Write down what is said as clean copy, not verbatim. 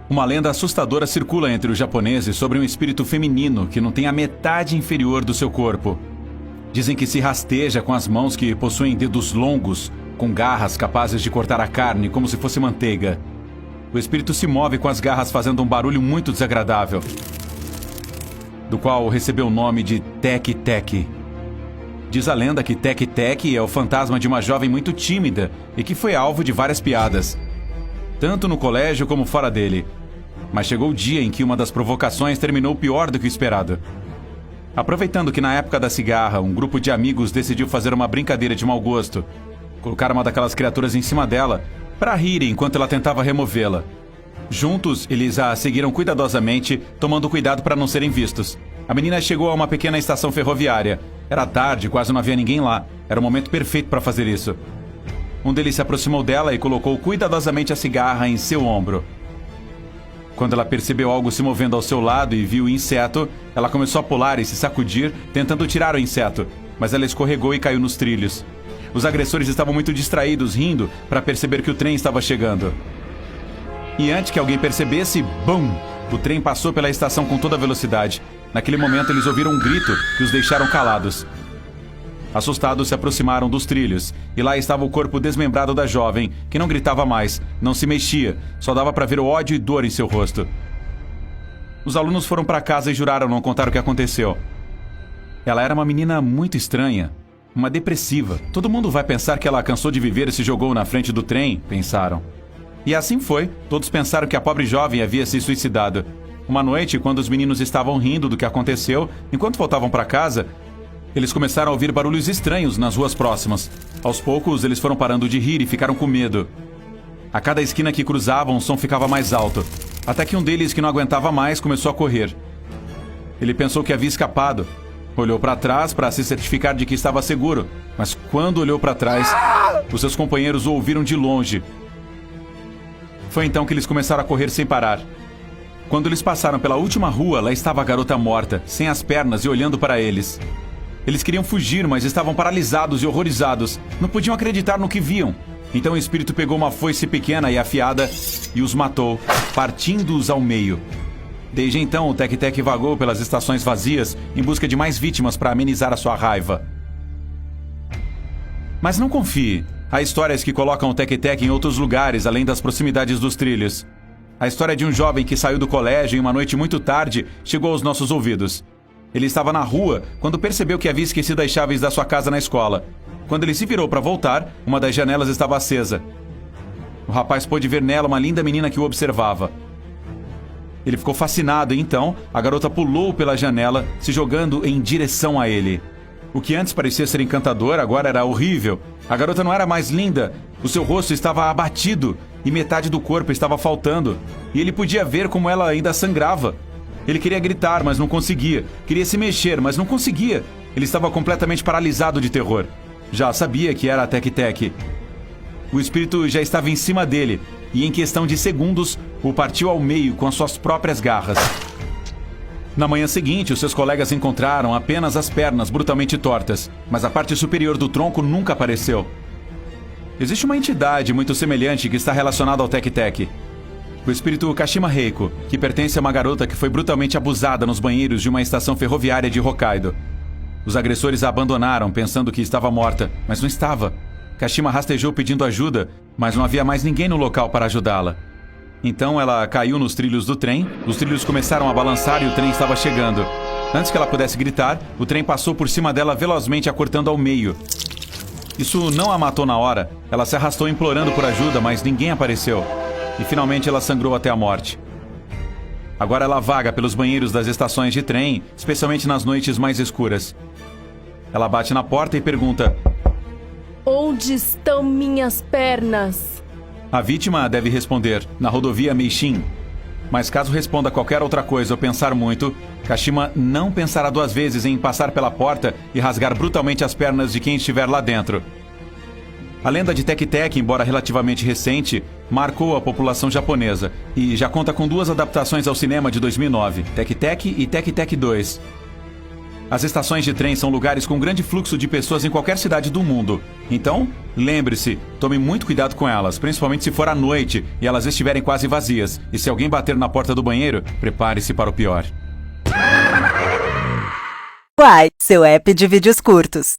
Uma lenda assustadora circula entre os japoneses sobre um espírito feminino que não tem a metade inferior do seu corpo. Dizem que se rasteja com as mãos que possuem dedos longos, com garras capazes de cortar a carne como se fosse manteiga. O espírito se move com as garras fazendo um barulho muito desagradável, do qual recebeu o nome de Teki-Teki. Diz a lenda que Teki-Teki é o fantasma de uma jovem muito tímida e que foi alvo de várias piadas, tanto no colégio como fora dele. Mas chegou o dia em que uma das provocações terminou pior do que o esperado. Aproveitando que na época da cigarra, um grupo de amigos decidiu fazer uma brincadeira de mau gosto. Colocaram uma daquelas criaturas em cima dela para rir enquanto ela tentava removê-la. Juntos, eles a seguiram cuidadosamente, tomando cuidado para não serem vistos. A menina chegou a uma pequena estação ferroviária. Era tarde, quase não havia ninguém lá. Era o momento perfeito para fazer isso. Um deles se aproximou dela e colocou cuidadosamente a cigarra em seu ombro. Quando ela percebeu algo se movendo ao seu lado e viu o inseto, ela começou a pular e se sacudir, tentando tirar o inseto, mas ela escorregou e caiu nos trilhos. Os agressores estavam muito distraídos, rindo, para perceber que o trem estava chegando. E antes que alguém percebesse, BUM! O trem passou pela estação com toda velocidade. Naquele momento, eles ouviram um grito que os deixaram calados. Assustados, se aproximaram dos trilhos, e lá estava o corpo desmembrado da jovem, que não gritava mais, não se mexia, só dava para ver o ódio e dor em seu rosto. Os alunos foram para casa e juraram não contar o que aconteceu. Ela era uma menina muito estranha, uma depressiva. Todo mundo vai pensar que ela cansou de viver e se jogou na frente do trem, pensaram. E assim foi, todos pensaram que a pobre jovem havia se suicidado. Uma noite, quando os meninos estavam rindo do que aconteceu, enquanto voltavam para casa, eles começaram a ouvir barulhos estranhos nas ruas próximas. Aos poucos, eles foram parando de rir e ficaram com medo. A cada esquina que cruzavam, o som ficava mais alto, até que um deles, que não aguentava mais, começou a correr. Ele pensou que havia escapado. Olhou para trás para se certificar de que estava seguro, mas quando olhou para trás, os seus companheiros o ouviram de longe. Foi então que eles começaram a correr sem parar. Quando eles passaram pela última rua, lá estava a garota morta, sem as pernas e olhando para eles. Eles queriam fugir, mas estavam paralisados e horrorizados. Não podiam acreditar no que viam. Então o espírito pegou uma foice pequena e afiada e os matou, partindo-os ao meio. Desde então, o Teki-Teki vagou pelas estações vazias em busca de mais vítimas para amenizar a sua raiva. Mas não confie. Há histórias que colocam o Teki-Teki em outros lugares, além das proximidades dos trilhos. A história de um jovem que saiu do colégio em uma noite muito tarde chegou aos nossos ouvidos. Ele estava na rua quando percebeu que havia esquecido as chaves da sua casa na escola. Quando ele se virou para voltar, uma das janelas estava acesa. O rapaz pôde ver nela uma linda menina que o observava. Ele ficou fascinado e então a garota pulou pela janela, se jogando em direção a ele. O que antes parecia ser encantador, agora era horrível. A garota não era mais linda, o seu rosto estava abatido e metade do corpo estava faltando. E ele podia ver como ela ainda sangrava. Ele queria gritar, mas não conseguia. Queria se mexer, mas não conseguia. Ele estava completamente paralisado de terror. Já sabia que era a Teki-Teki. O espírito já estava em cima dele, e em questão de segundos, o partiu ao meio com as suas próprias garras. Na manhã seguinte, os seus colegas encontraram apenas as pernas brutalmente tortas, mas a parte superior do tronco nunca apareceu. Existe uma entidade muito semelhante que está relacionada ao Teki-Teki. O espírito Kashima Reiko, que pertence a uma garota que foi brutalmente abusada nos banheiros de uma estação ferroviária de Hokkaido. Os agressores a abandonaram, pensando que estava morta, mas não estava. Kashima rastejou pedindo ajuda, mas não havia mais ninguém no local para ajudá-la. Então ela caiu nos trilhos do trem, os trilhos começaram a balançar e o trem estava chegando. Antes que ela pudesse gritar, o trem passou por cima dela velozmente, a cortando ao meio. Isso não a matou na hora. Ela se arrastou implorando por ajuda, mas ninguém apareceu. E finalmente ela sangrou até a morte. Agora ela vaga pelos banheiros das estações de trem, especialmente nas noites mais escuras. Ela bate na porta e pergunta: Onde estão minhas pernas? A vítima deve responder: na rodovia Meishin. Mas caso responda qualquer outra coisa ou pensar muito, Kashima não pensará duas vezes em passar pela porta e rasgar brutalmente as pernas de quem estiver lá dentro. A lenda de Teki-Teki, embora relativamente recente, marcou a população japonesa e já conta com 2 adaptações ao cinema de 2009, Teki-Teki e Teki-Teki 2. As estações de trem são lugares com grande fluxo de pessoas em qualquer cidade do mundo. Então, lembre-se, tome muito cuidado com elas, principalmente se for à noite e elas estiverem quase vazias. E se alguém bater na porta do banheiro, prepare-se para o pior. Quai, seu app de vídeos curtos.